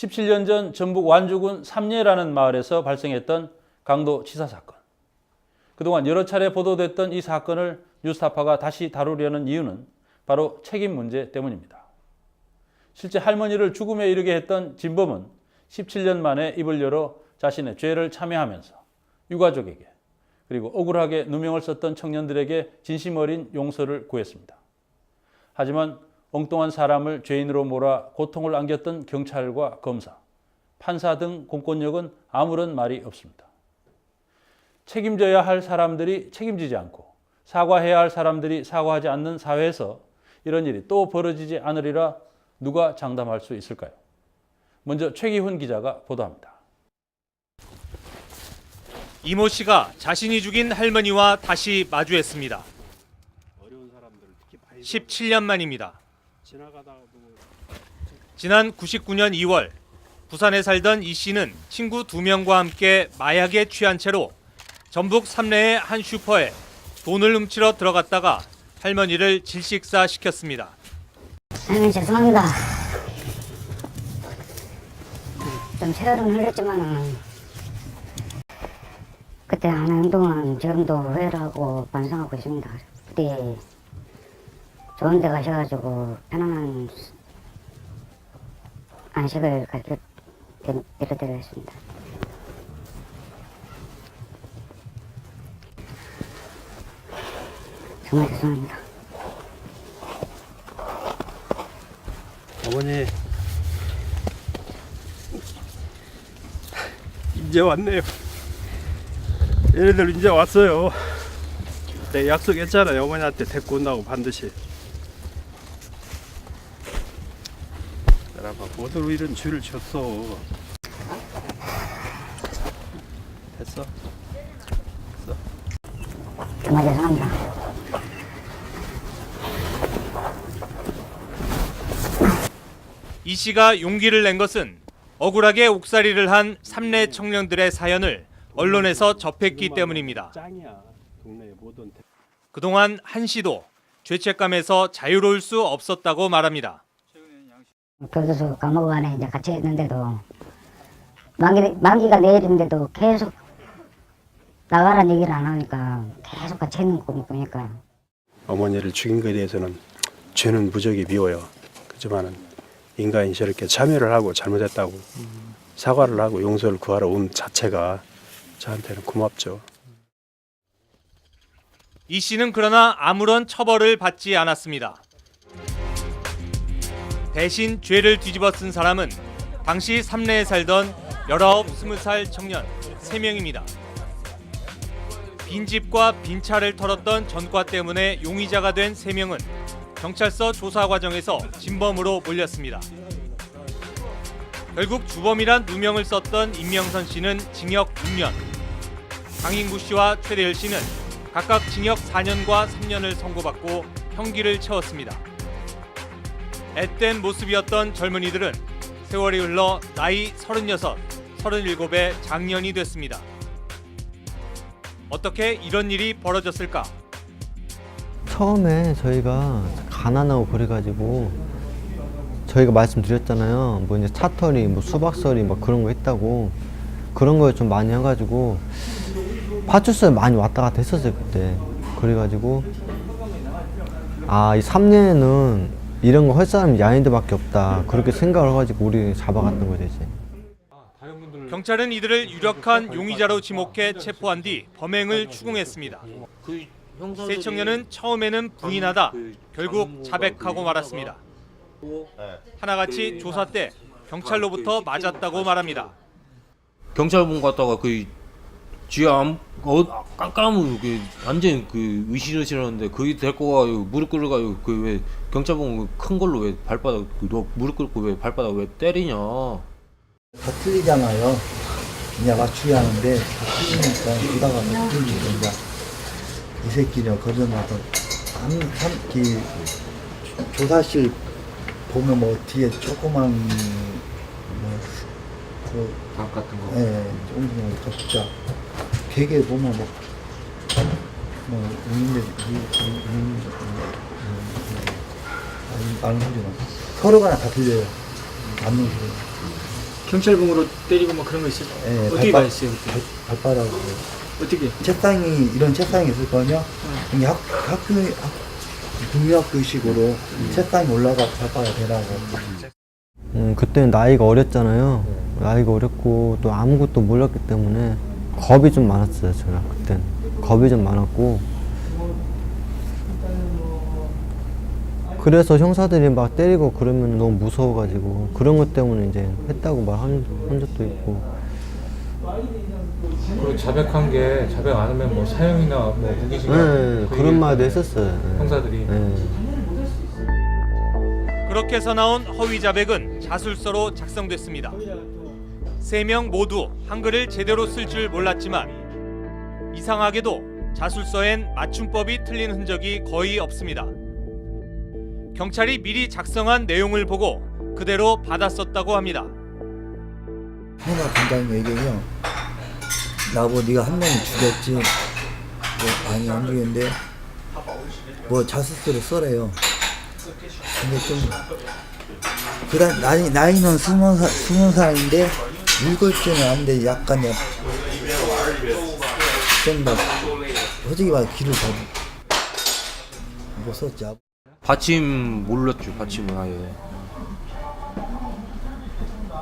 17년 전 전북 완주군 삼례라는 마을에서 발생했던 강도 치사 사건. 그동안 여러 차례 보도됐던 이 사건을 뉴스타파가 다시 다루려는 이유는 바로 책임 문제 때문입니다. 실제 할머니를 죽음에 이르게 했던 진범은 17년 만에 입을 열어 자신의 죄를 참회하면서 유가족에게 그리고 억울하게 누명을 썼던 청년들에게 진심 어린 용서를 구했습니다. 하지만 엉뚱한 사람을 죄인으로 몰아 고통을 안겼던 경찰과 검사, 판사 등 공권력은 아무런 말이 없습니다. 책임져야 할 사람들이 책임지지 않고 사과해야 할 사람들이 사과하지 않는 사회에서 이런 일이 또 벌어지지 않으리라 누가 장담할 수 있을까요? 먼저 최기훈 기자가 보도합니다. 이모 씨가 자신이 죽인 할머니와 다시 마주했습니다. 17년 만입니다. 지난 99년 2월 부산에 살던 이 씨는 친구 2명과 함께 마약에 취한 채로 전북 삼례의 한 슈퍼에 돈을 훔치러 들어갔다가 할머니를 질식사시켰습니다. 죄송합니다. 좀 세월은 흘렸지만은 그때 하는 행동은 지금도 후회를 하고 반성하고 있습니다. 그때 좋은 데 가셔가지고 편안한 안식을 빌어드리겠습니다. 정말 죄송합니다. 어머니 이제 왔네요. 얘네들 이제 왔어요. 내 약속했잖아요. 어머니한테 데리고 온다고 반드시. 여러분 뭐들 이런 줄을 쳤어. 됐어? 됐어. 정말 죄송합니다. 이 씨가 용기를 낸 것은 억울하게 옥살이를 한 삼례 청년들의 사연을 언론에서 접했기 때문입니다. 그동안 한 씨도 죄책감에서 자유로울 수 없었다고 말합니다. 교도소 감옥 안에 이제 갇혀 있는데도 만기가 내일인데도 계속 나가라는 얘기를 안 하니까 계속 갇혀 있는 거 보니까 어머니를 죽인 것에 대해서는 죄는 무적이 미워요. 그렇지만은 인간이 저렇게 참여를 하고 잘못했다고 사과를 하고 용서를 구하러 온 자체가 저한테는 고맙죠. 이 씨는 그러나 아무런 처벌을 받지 않았습니다. 대신 죄를 뒤집어 쓴 사람은 당시 삼례에 살던 19, 20살 청년 3명입니다. 빈집과 빈 차를 털었던 전과 때문에 용의자가 된 3명은 경찰서 조사 과정에서 진범으로 몰렸습니다. 결국 주범이란 누명을 썼던 임명선 씨는 징역 6년, 강인구 씨와 최대열 씨는 각각 징역 4년과 3년을 선고받고 형기를 채웠습니다. 앳된 모습이었던 젊은이들은 세월이 흘러 나이 36, 37의 장년이 됐습니다. 어떻게 이런 일이 벌어졌을까? 처음에 저희가 가난하고 그래가지고 저희가 말씀드렸잖아요. 뭐 이제 차털이, 뭐 수박설이 막 그런 거 했다고 그런 거에 좀 많이 해가지고 파출소에 많이 왔다 갔다 했었어요 그때. 그래가지고 이 3년에는 이런 거 할 사람이 야인들밖에 없다 그렇게 생각을 해가지고 우리 잡아갔던 거죠 이제. 경찰은 이들을 유력한 용의자로 지목해 체포한 뒤 범행을 추궁했습니다. 세 청년은 처음에는 부인하다 결국 자백하고 말았습니다. 하나같이 조사 때 경찰로부터 맞았다고 말합니다. 경찰분 갔다가 쥐암 깜깜한 완전 으시러시러는데 거기 데리고 가 무릎 꿇어가지고 왜 경찰분 큰 걸로 왜 발바닥 너 무릎 꿇고 왜 발바닥 왜 때리냐? 다 틀리잖아요. 이제 맞추기 하는데 다 틀리니까 보다가 못 틀리니까 이제 이 새끼를 거듭나서 조사실 보면 뭐 뒤에 조그만 밥 같은 거. 예, 조금 적자. 베개 보면 있는데 아는 소리가 서로가 다 들려요. 맞는 소리. 경찰봉으로 때리고 뭐 그런 거 있어요? 예, 어떻게 가했어요 그때? 발바닥으로. 어떻게? 이런 책상이 있을 거냐? 이게 국민학교식으로 책상이 올라가서 발바닥 대라고. 그때는 나이가 어렸잖아요. 나이가 어렸고 또 아무것도 몰랐기 때문에 겁이 좀 많았어요. 제가 그때는 겁이 좀 많았고 그래서 형사들이 막 때리고 그러면 너무 무서워가지고 그런 것 때문에 이제 했다고 말한 적도 있고. 그리고 자백한 게 자백 안 하면 뭐 사형이나 뭐 무기징역 네, 그런 말도 했었어요. 네. 형사들이. 네. 그렇게 해서 나온 허위 자백은 자술서로 작성됐습니다. 3명 모두 한글을 제대로 쓸 줄 몰랐지만 이상하게도 자술서엔 맞춤법이 틀린 흔적이 거의 없습니다. 경찰이 미리 작성한 내용을 보고 그대로 받았었다고 합니다. 형사 반장님 얘기해요. 나보고 네가 한 명을 죽였지. 아니 안 죽였는데 뭐 자술서를 써래요. 근데 좀 그다음 나이는 20살인데 읽을 줄은 아는데 약간 좀 더 솔직히 말해 귀를 잘 못 썼지. 받침 몰랐죠. 받침은 아예.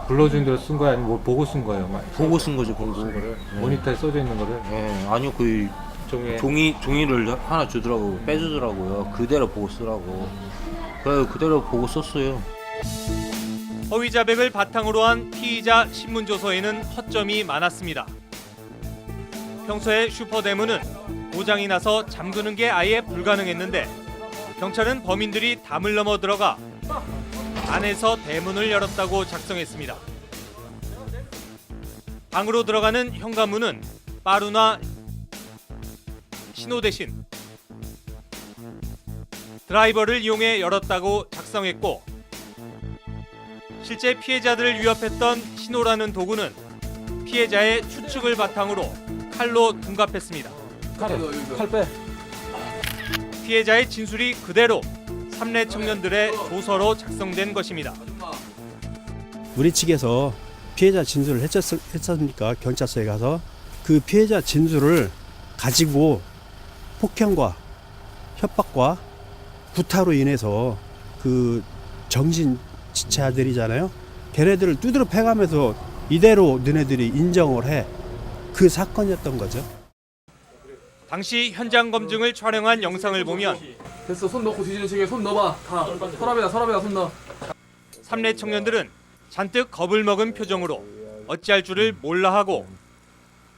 불러준 대로 쓴 거야 아니면 뭐 보고 쓴 거예요? 보고 쓴 거죠. 보고. 모니터에 써져 있는 거를. 예, 아니요 그 종이에. 종이를 하나 주더라고 빼주더라고요. 그대로 보고 쓰라고. 그래 그대로 보고 썼어요. 허위 자백을 바탕으로 한 피의자 신문조서에는 허점이 많았습니다. 평소에 슈퍼대문은 고장이 나서 잠그는 게 아예 불가능했는데 경찰은 범인들이 담을 넘어 들어가 안에서 대문을 열었다고 작성했습니다. 방으로 들어가는 현관문은 빠루나 신호 대신 드라이버를 이용해 열었다고 작성했고 실제 피해자들을 위협했던 신호라는 도구는 피해자의 추측을 바탕으로 칼로 둔갑했습니다. 칼 빼. 피해자의 진술이 그대로 삼례 청년들의 조서로 작성된 것입니다. 우리 측에서 피해자 진술을 했으니까 경찰서에 가서 그 피해자 진술을 가지고 폭행과 협박과 구타로 인해서 그 정신 지체아들이잖아요. 걔네들을 두드려 패가면서 이대로 너네들이 인정을 해. 그 사건이었던 거죠. 당시 현장 검증을 촬영한 영상을 보면 됐어. 손 넣고 뒤지는 척에 손 넣어봐. 다 서랍에다 손 넣어. 삼례 청년들은 잔뜩 겁을 먹은 표정으로 어찌할 줄을 몰라 하고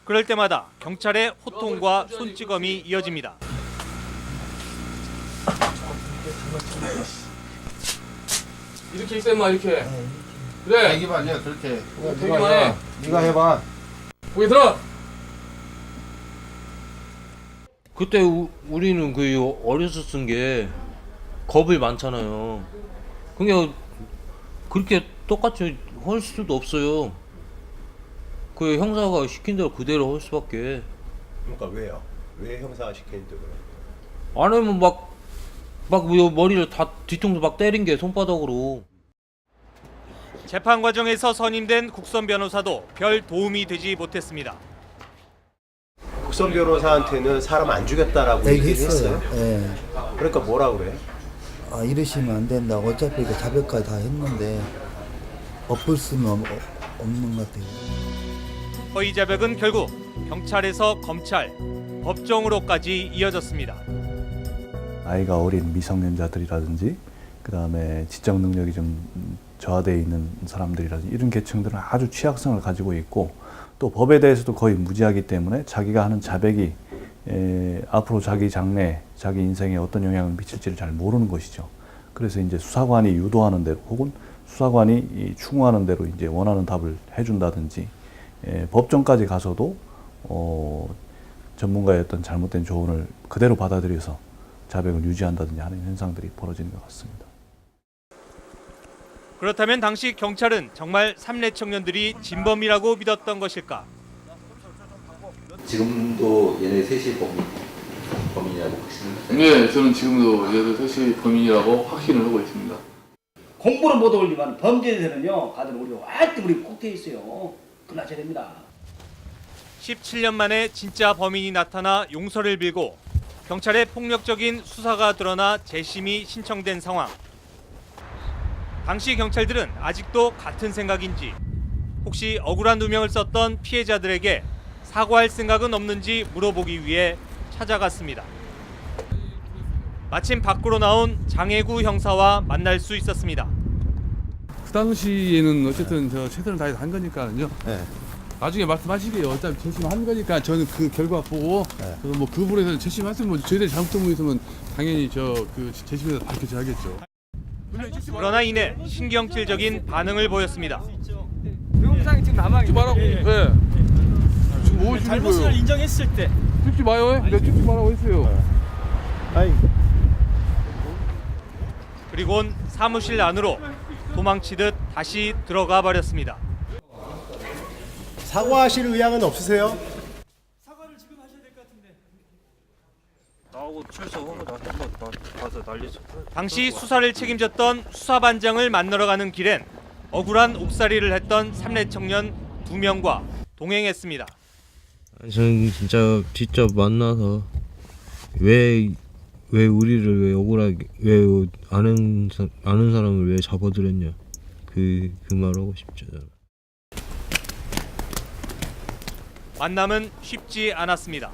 그럴 때마다 경찰의 호통과 손찌검이 이어집니다. 이렇게 있어 임마 이렇게. 그래. 이게 아니야 그렇게. 되기만 해. 네가 해봐. 고개 들어. 그때 우리는 그 어려서 쓴 게 겁이 많잖아요. 그러니까 그렇게 똑같이 할 수도 없어요. 그 형사가 시킨 대로 그대로 할 수밖에. 그러니까 왜요? 왜 형사가 시키는데 그래? 안 하면 막 머리를 다 뒤통수 막 때린 게 손바닥으로. 재판 과정에서 선임된 국선 변호사도 별 도움이 되지 못했습니다. 국선 변호사한테는 사람 안 죽였다라고 얘기를 했어요. 예. 그러니까 뭐라 그래? 아 이러시면 안 된다. 어차피 그 자백까지 다 했는데 엎을 수는 없는 것 같아요. 허위 자백은 결국 경찰에서 검찰, 법정으로까지 이어졌습니다. 나이가 어린 미성년자들이라든지 그다음에 지적 능력이 좀 저하되어 있는 사람들이라든지 이런 계층들은 아주 취약성을 가지고 있고 또 법에 대해서도 거의 무지하기 때문에 자기가 하는 자백이 앞으로 자기 장래, 자기 인생에 어떤 영향을 미칠지를 잘 모르는 것이죠. 그래서 이제 수사관이 유도하는 대로 혹은 수사관이 추궁하는 대로 이제 원하는 답을 해준다든지 법정까지 가서도 전문가의 어떤 잘못된 조언을 그대로 받아들여서 자백을 유지한다든지 하는 현상들이 벌어지는 것 같습니다. 그렇다면 당시 경찰은 정말 삼례 청년들이 진범이라고 믿었던 것일까? 지금도 얘네 셋이 범인이라고 확신을? 네, 저는 지금도 얘들 셋이 범인이라고 확신을 하고 있습니다. 공부는 못 올리면 범죄에 대해서는요 다들 우리 완전 우리 꼭 돼 있어요. 끝나셔야 됩니다. 17년 만에 진짜 범인이 나타나 용서를 빌고 경찰의 폭력적인 수사가 드러나 재심이 신청된 상황. 당시 경찰들은 아직도 같은 생각인지, 혹시 억울한 누명을 썼던 피해자들에게 사과할 생각은 없는지 물어보기 위해 찾아갔습니다. 마침 밖으로 나온 장혜구 형사와 만날 수 있었습니다. 그 당시에는 어쨌든 저 최선을 다해서 한 거니까요. 네. 나중에 말씀하시게요. 어차피 재심한 거니까 저는 그 결과 보고 저는 뭐 그 부분에서 재심했으면 뭐 저희들이 잘못된 부분이 있으면 당연히 그 재심에서 밝혀져야겠죠. 그러나 이내 신경질적인 반응을 보였습니다. 영상이 지금 남아 찍지 말라고. 네. 지금 뭐 하시는 잘못을 거예요? 인정했을 때 찍지 마요. 내가 찍지 말라고 했어요. 그리곤 사무실 안으로 도망치듯 다시 들어가 버렸습니다. 사과하실 의향은 없으세요? 사과를 지금 하셔야 될 것 같은데. 나하고 철수하고 나 가서 난리쳐. 당시 수사를 책임졌던 수사반장을 만나러 가는 길엔 억울한 옥살이를 했던 삼례 청년 2명과 동행했습니다. 저는 진짜 직접 만나서 왜 우리를 왜 억울하게 왜 아는 사람을 왜 잡아들였냐 그 말하고 싶죠. 저는. 만남은 쉽지 않았습니다.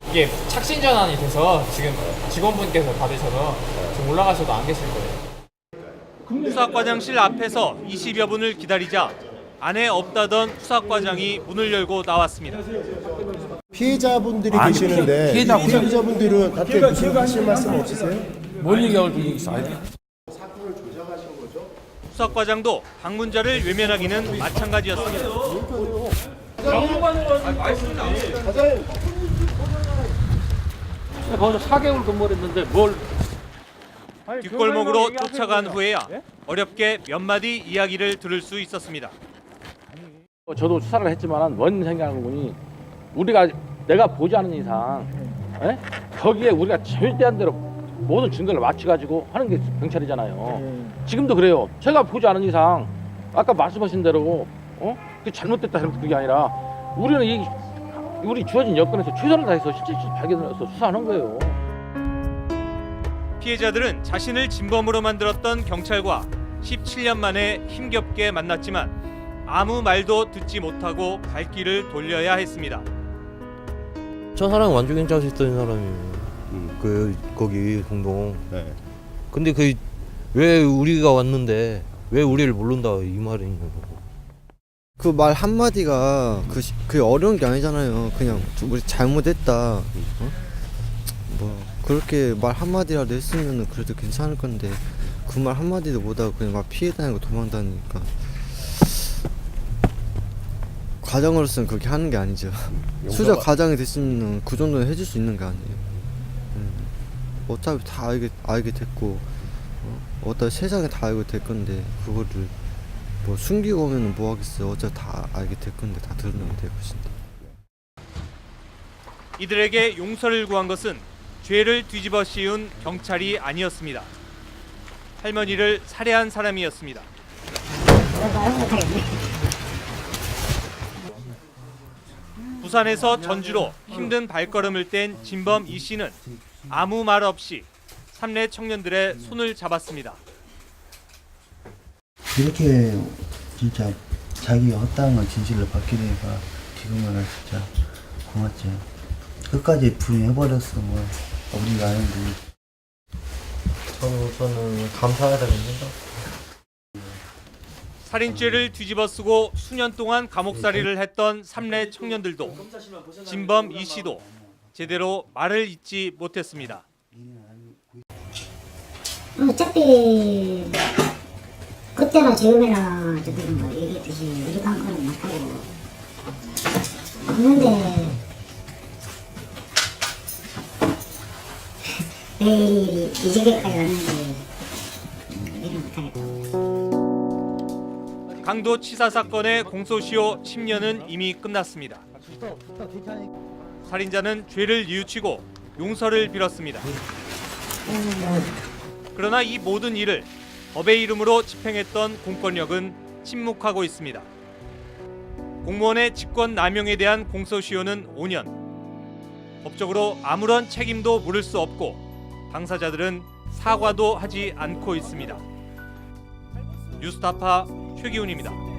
이게 착신 전환이 돼서 지금 직원분께서 받으셔서 지금 올라가셔도 안 계실 거예요. 수사과장실 앞에서 20여 분을 기다리자 안에 없다던 수사과장이 문을 열고 나왔습니다. 피해자분들이 계시는데 피해자분들은 다들 무슨 하실 말씀 없으세요? 뭔 얘기하고 있어요? 수사과장도 방문자를 외면하기는 마찬가지였습니다. 거기서 4개월 근무를 했는데 뭘 뒷골목으로 쫓아간 후에야 어렵게 몇 마디 이야기를 들을 수 있었습니다. 저도 수사를 했지만 뭔 생각을 보니 내가 보지 않은 이상 거기에 우리가 절대한 대로 모든 증거를 맞춰가지고 하는 게 경찰이잖아요. 지금도 그래요. 제가 보지 않은 이상 아까 말씀하신 대로 그 잘못됐다 그게 아니라 우리는 우리 주어진 여건에서 최선을 다해서 실질 발견해서 수사하는 거예요. 피해자들은 자신을 진범으로 만들었던 경찰과 17년 만에 힘겹게 만났지만 아무 말도 듣지 못하고 발길을 돌려야 했습니다. 저 사람은 완주경찰서 있던 사람이에요. 거기 동동. 네. 근데 왜 우리가 왔는데 왜 우리를 모른다 이 말이냐고. 그 말 한마디가 그게 어려운 게 아니잖아요. 그냥 우리 잘못했다. 뭐 그렇게 말 한마디라도 했으면 그래도 괜찮을 건데 그 말 한마디도 못하고 그냥 막 피해 다니고 도망 다니니까 과장으로서는 그렇게 하는 게 아니죠. 수사 과장이 됐으면 그 정도는 해줄 수 있는 게 아니에요. 어차피 다 알게 됐고 어차피 세상에 다 알고 될 건데 그거를 뭐 숨기고 오면 뭐 하겠어요. 어차피 다 알게 될 건데 다 드러내면 될 것인데. 이들에게 용서를 구한 것은 죄를 뒤집어 씌운 경찰이 아니었습니다. 할머니를 살해한 사람이었습니다. 부산에서 전주로 힘든 발걸음을 뗀 진범 이 씨는 아무 말 없이 삼례 청년들의 손을 잡았습니다. 이렇게 진짜 자기가 허다한 진실을 밝게 되니까 지금은 진짜 고맙죠. 끝까지 부인해버렸어. 뭐 우리가 아닌데. 저는 감사해야 됩니다. 살인죄를 뒤집어 쓰고 수년 동안 감옥살이를 했던 삼례 청년들도 진범 이 씨도 제대로 말을 잇지 못했습니다. 어차피 그때나 지금이나 저들은 뭐 얘기했듯이 유력한 거는 못하고 없는데 왜 이 지경까지 왔는지 이해를 못하겠다. 강도치사 사건의 공소시효 10년은 이미 끝났습니다. 살인자는 죄를 뉘우치고 용서를 빌었습니다. 그러나 이 모든 일을 법의 이름으로 집행했던 공권력은 침묵하고 있습니다. 공무원의 직권 남용에 대한 공소시효는 5년. 법적으로 아무런 책임도 물을 수 없고 당사자들은 사과도 하지 않고 있습니다. 뉴스타파 최기훈입니다.